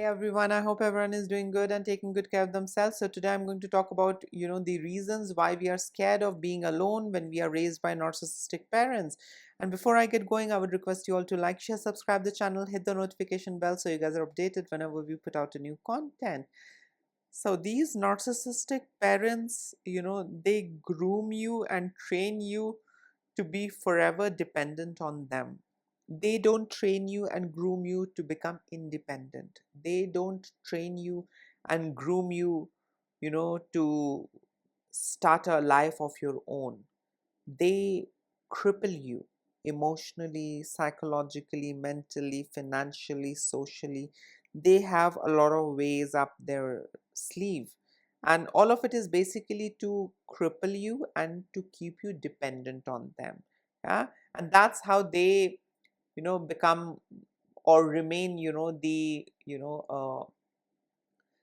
everyone, I hope everyone is doing good and taking good care of themselves. So today I'm going to talk about, the reasons why we are scared of being alone when we are raised by narcissistic parents. And before I get going, I would request you all to like, share, subscribe the channel, hit the notification bell so you guys are updated whenever we put out a new content. So these narcissistic parents, they groom you and train you to be forever dependent on them. They don't train you and groom you to become independent. They don't train you and groom you, to start a life of your own. They cripple you emotionally, psychologically, mentally, financially, socially. They have a lot of ways up their sleeve. And all of it is basically to cripple you and to keep you dependent on them. Yeah. And that's how they, become or remain,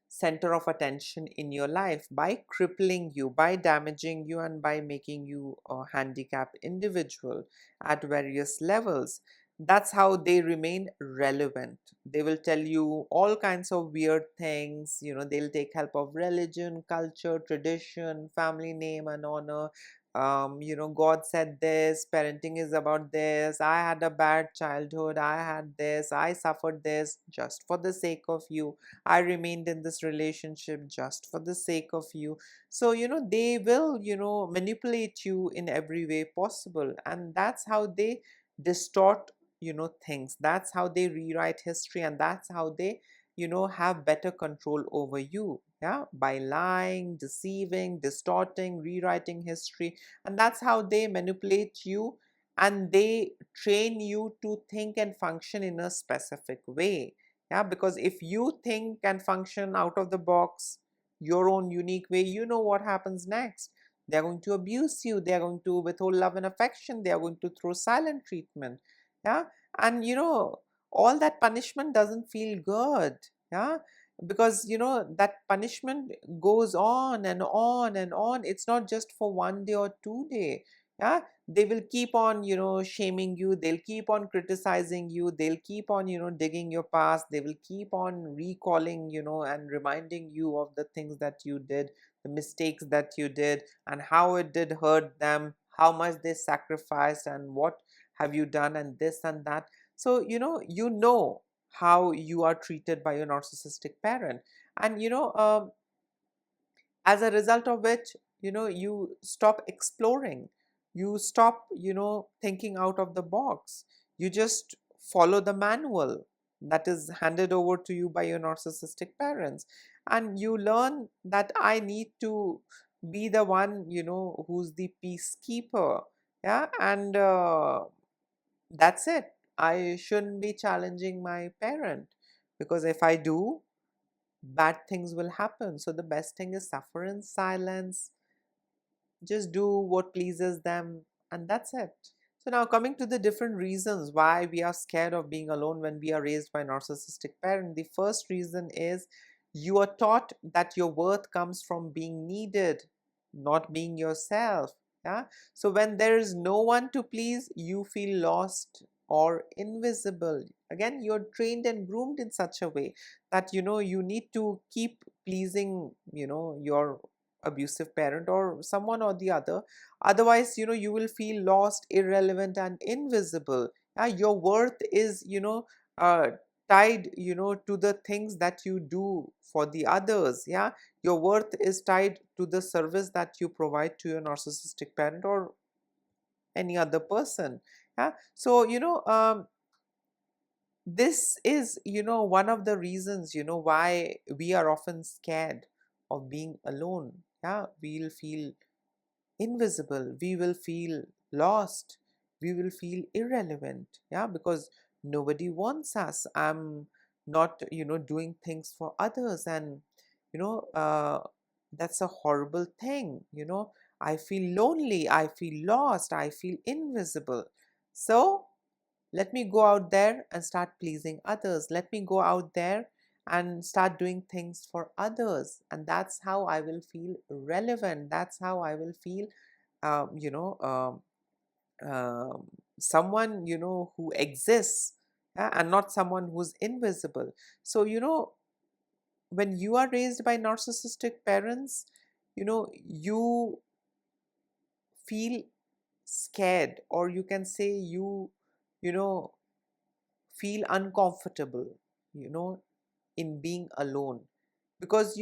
center of attention in your life by crippling you, by damaging you, and by making you a handicapped individual at various levels. That's how they remain relevant. They will tell you all kinds of weird things. They'll take help of religion, culture, tradition, family name and honor. God said this, parenting is about this, I had a bad childhood, I had this, I suffered this just for the sake of you, I remained in this relationship just for the sake of you. So, they will, manipulate you in every way possible. And that's how they distort, things. That's how they rewrite history. And that's how they, have better control over you. Yeah. By lying, deceiving, distorting, rewriting history. And that's how they manipulate you and they train you to think and function in a specific way. Yeah, because if you think and function out of the box, your own unique way, you know what happens next. They're going to abuse you, they're going to withhold love and affection, they are going to throw silent treatment. Yeah. And all that punishment doesn't feel good. Yeah. Because that punishment goes on and on and on. It's not just for 1 day or 2 day. Yeah. They will keep on shaming you, they'll keep on criticizing you, they'll keep on digging your past, they will keep on recalling and reminding you of the things that you did, the mistakes that you did, and how it did hurt them, how much they sacrificed, and what have you done, and this and that. So you know how you are treated by your narcissistic parent. And as a result of which you stop exploring, you stop thinking out of the box, you just follow the manual that is handed over to you by your narcissistic parents. And you learn that I need to be the one who's the peacekeeper. Yeah. And that's it. I shouldn't be challenging my parent, because if I do, bad things will happen. So the best thing is suffer in silence, just do what pleases them, and that's it. So now, coming to the different reasons why we are scared of being alone when we are raised by narcissistic parent. The first reason is you are taught that your worth comes from being needed, not being yourself. Yeah. So when there is no one to please, you feel lost or invisible. Again, you're trained and groomed in such a way that you need to keep pleasing your abusive parent or someone or the other. Otherwise you will feel lost, irrelevant, and invisible. Yeah, your worth is uh, tied to the things that you do for the others. Yeah, your worth is tied to the service that you provide to your narcissistic parent or any other person. Yeah. So this is one of the reasons why we are often scared of being alone. Yeah, we'll feel invisible, we will feel lost, we will feel irrelevant. Yeah, because nobody wants us. I'm not doing things for others, and you know uh, that's a horrible thing. I feel lonely, I feel lost, I feel invisible. So let me go out there and start pleasing others. Let me go out there and start doing things for others. And that's how I will feel relevant. That's how I will feel, um, you know, um, um, someone, who exists, and not someone who's invisible. So, when you are raised by narcissistic parents, you feel scared, or you can say you know feel uncomfortable, you know in being alone, because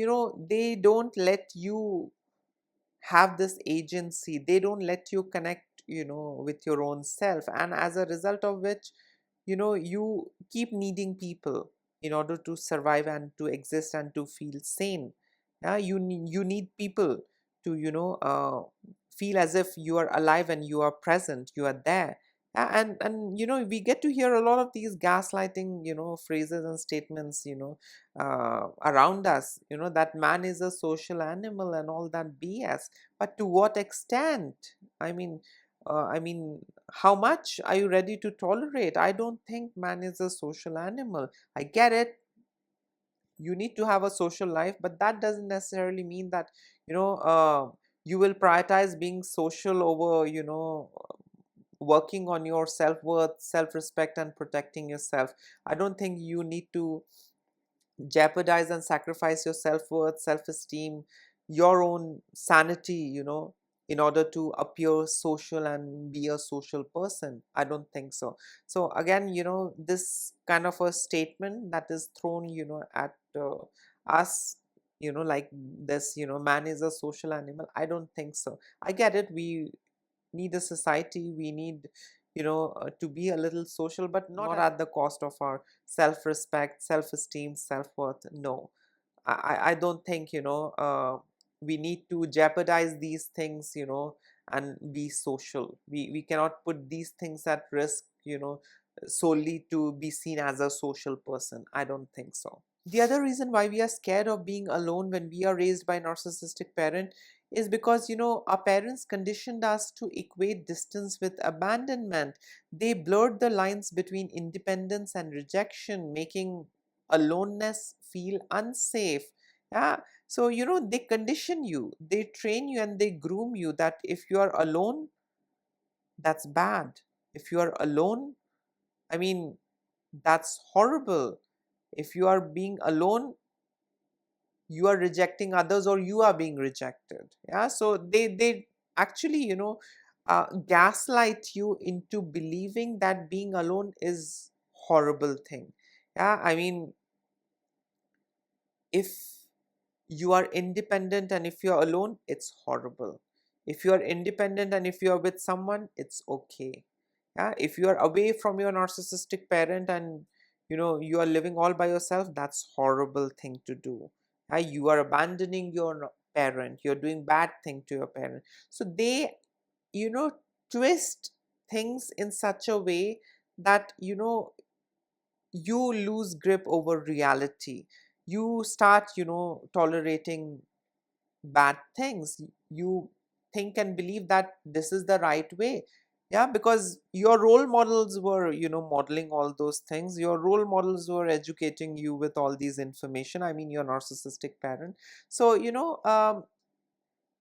they don't let you have this agency. They don't let you connect with your own self, and as a result of which you keep needing people in order to survive and to exist and to feel sane. Yeah, you need people to feel as if you are alive and you are present, you are there. And we get to hear a lot of these gaslighting phrases and statements around us, that man is a social animal and all that BS. But to what extent? I mean, how much are you ready to tolerate? I don't think man is a social animal. I get it. You need to have a social life, but that doesn't necessarily mean that you know uh, you will prioritize being social over working on your self-worth, self-respect, and protecting yourself. I don't think you need to jeopardize and sacrifice your self-worth, self-esteem, your own sanity, in order to appear social and be a social person. I don't think so. So again, this kind of a statement that is thrown at us, like this, man is a social animal. I don't think so. I get it. We need a society, we need to be a little social, but not at the cost of our self-respect, self-esteem, self-worth. No, I don't think we need to jeopardize these things, and be social. We cannot put these things at risk, solely to be seen as a social person. I don't think so. The other reason why we are scared of being alone when we are raised by a narcissistic parent is because our parents conditioned us to equate distance with abandonment. They blurred the lines between independence and rejection, making aloneness feel unsafe. Yeah. So they condition you, they train you, and they groom you that if you are alone, that's bad. If you are alone, I mean, that's horrible. If you are being alone, you are rejecting others, or you are being rejected. Yeah, so they actually gaslight you into believing that being alone is horrible thing. Yeah, I mean, if you are independent and if you're alone, it's horrible. If you are independent and if you are with someone, it's okay. Yeah, if you are away from your narcissistic parent and you are living all by yourself, that's horrible thing to do. Yeah, you are abandoning your parent, you're doing bad thing to your parent. So they you know twist things in such a way that you lose grip over reality. You start tolerating bad things. You think and believe that this is the right way. Yeah, because your role models were modeling all those things. Your role models were educating you with all these information. I mean, your narcissistic parent. So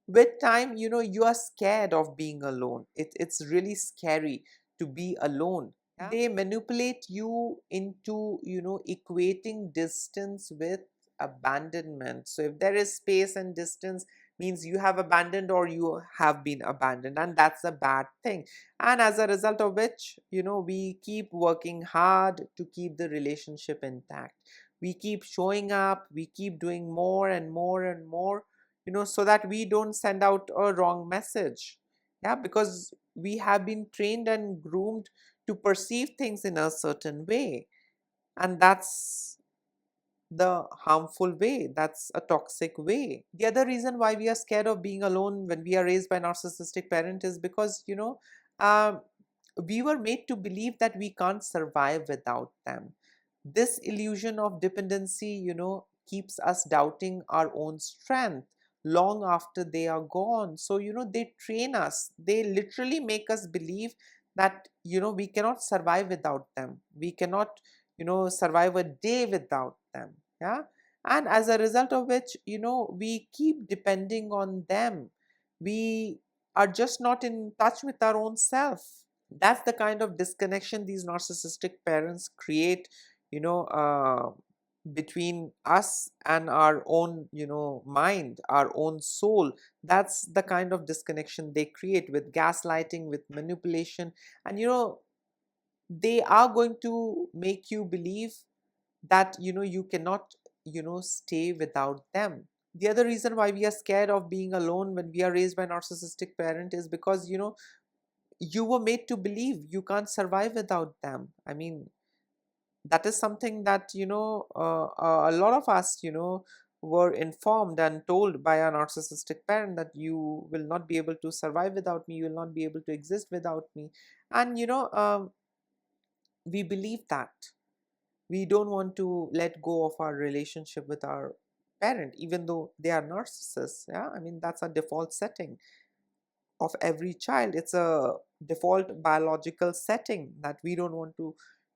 with time, you are scared of being alone. It's really scary to be alone. Yeah? They manipulate you into equating distance with abandonment. So if there is space and distance, means you have abandoned or you have been abandoned, and that's a bad thing. And as a result of which we keep working hard to keep the relationship intact. We keep showing up, we keep doing more and more and more, so that we don't send out a wrong message. Yeah, because we have been trained and groomed to perceive things in a certain way, and that's the harmful way. That's a toxic way. The other reason why we are scared of being alone when we are raised by a narcissistic parent is because um, we were made to believe that we can't survive without them. This illusion of dependency, keeps us doubting our own strength long after they are gone. So, they train us, they literally make us believe that, we cannot survive without them. We cannot, survive a day without them. Yeah. And as a result of which, we keep depending on them. We are just not in touch with our own self. That's the kind of disconnection these narcissistic parents create you know uh, between us and our own, mind, our own soul. That's the kind of disconnection they create with gaslighting, with manipulation. And they are going to make you believe that you cannot stay without them. The other reason why we are scared of being alone when we are raised by a narcissistic parent is because you were made to believe you can't survive without them. I mean, that is something that a lot of us were informed and told by a narcissistic parent, that you will not be able to survive without me, you will not be able to exist without me. And we believe that. We don't want to let go of our relationship with our parent, even though they are narcissists. Yeah, I mean, that's a default setting of every child. It's a default biological setting that we don't want to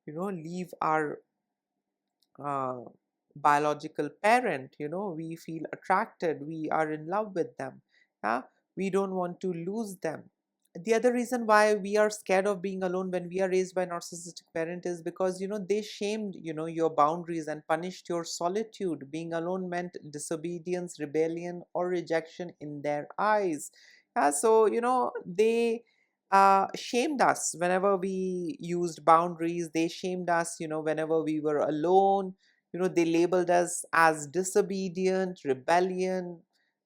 leave our uh, biological parent. We feel attracted, we are in love with them. Yeah, we don't want to lose them. The other reason why we are scared of being alone when we are raised by a narcissistic parent is because they shamed your boundaries and punished your solitude. Being alone meant disobedience, rebellion, or rejection in their eyes. Yeah, so they shamed us whenever we used boundaries. They shamed us whenever we were alone. They labeled us as disobedient, rebellion,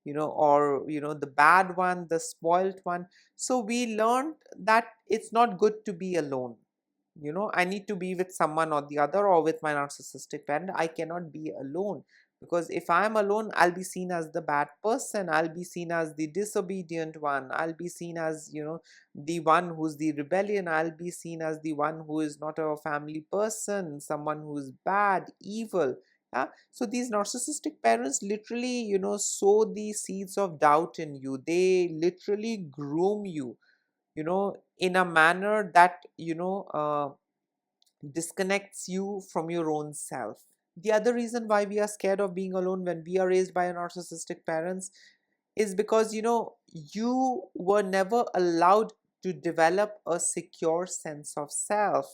or the bad one, the spoilt one. So we learned that it's not good to be alone. I need to be with someone or the other, or with my narcissistic parent. I cannot be alone, because if I'm alone, I'll be seen as the bad person, I'll be seen as the disobedient one, I'll be seen as the one who's the rebellion, I'll be seen as the one who is not a family person, someone who's bad, evil. Yeah? So these narcissistic parents literally sow the seeds of doubt in you. They literally groom you in a manner that disconnects you from your own self. The other reason why we are scared of being alone when we are raised by narcissistic parents is because you were never allowed to develop a secure sense of self.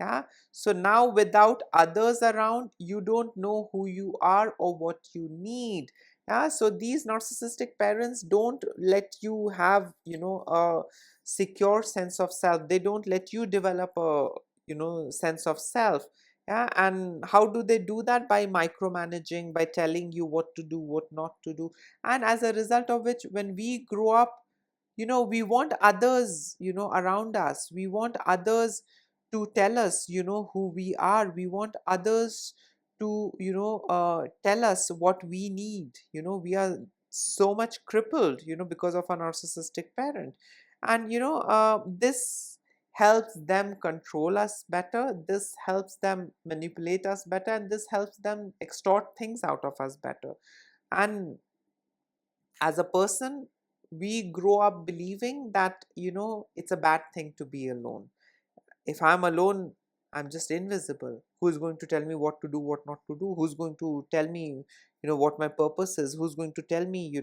Yeah, so now without others around, you don't know who you are or what you need. Yeah, so these narcissistic parents don't let you have a secure sense of self. They don't let you develop a sense of self. Yeah, and how do they do that? By micromanaging, by telling you what to do, what not to do. And as a result of which, when we grow up, we want others around us. We want others to tell us who we are. We want others to tell us what we need. We are so much crippled because of a narcissistic parent. And this helps them control us better, this helps them manipulate us better, and this helps them extort things out of us better. And as a person, we grow up believing that it's a bad thing to be alone. If I'm alone, I'm just invisible. Who's going to tell me what to do, what not to do? Who's going to tell me what my purpose is? Who's going to tell me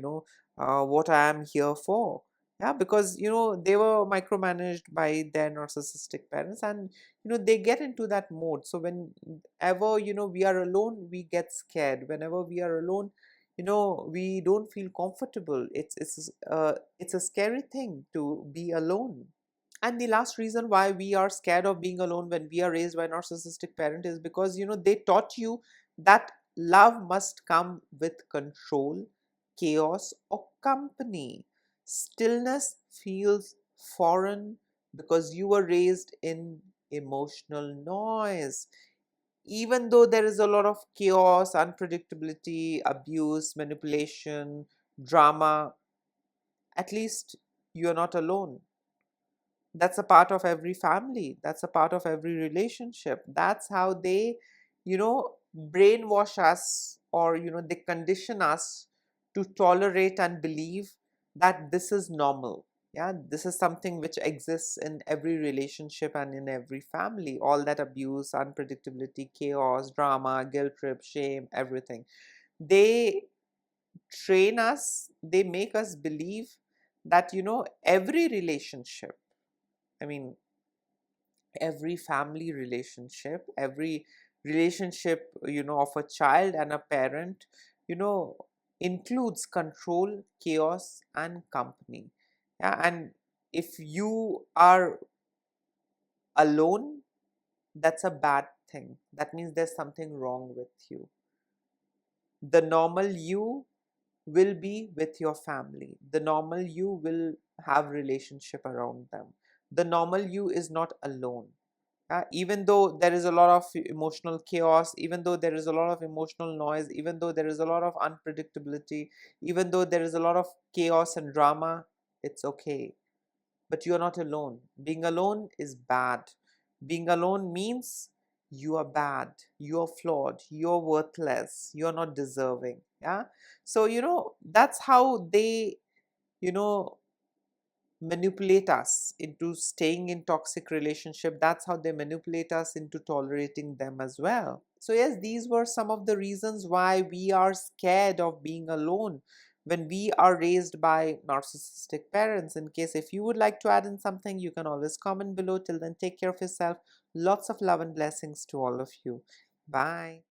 what I am here for? Yeah, because they were micromanaged by their narcissistic parents, and they get into that mode. So whenever we are alone, we get scared. Whenever we are alone, we don't feel comfortable. It's a scary thing to be alone. And the last reason why we are scared of being alone when we are raised by a narcissistic parent is because they taught you that love must come with control, chaos, or company. Stillness feels foreign because you were raised in emotional noise. Even though there is a lot of chaos, unpredictability, abuse, manipulation, drama, at least you're not alone. That's a part of every family, that's a part of every relationship. That's how they brainwash us, or they condition us to tolerate and believe that this is normal. Yeah, this is something which exists in every relationship and in every family. All that abuse, unpredictability, chaos, drama, guilt trip, shame, everything. They train us, they make us believe that every relationship, I mean, every family relationship, every relationship, of a child and a parent, you know, includes control, chaos, and company. Yeah, and if you are alone, that's a bad thing. That means there's something wrong with you. The normal you will be with your family. The normal you will have relationship around them. The normal you is not alone. Even though there is a lot of emotional chaos, even though there is a lot of emotional noise, even though there is a lot of unpredictability, even though there is a lot of chaos and drama, it's okay. But you're not alone. Being alone is bad. Being alone means you are bad, you're flawed, you're worthless, you're not deserving. Yeah. So, that's how they, you know, manipulate us into staying in toxic relationship. That's how they manipulate us into tolerating them as well. So yes, these were some of the reasons why we are scared of being alone when we are raised by narcissistic parents. In case if you would like to add in something, you can always comment below. Till then, take care of yourself. Lots of love and blessings to all of you. Bye.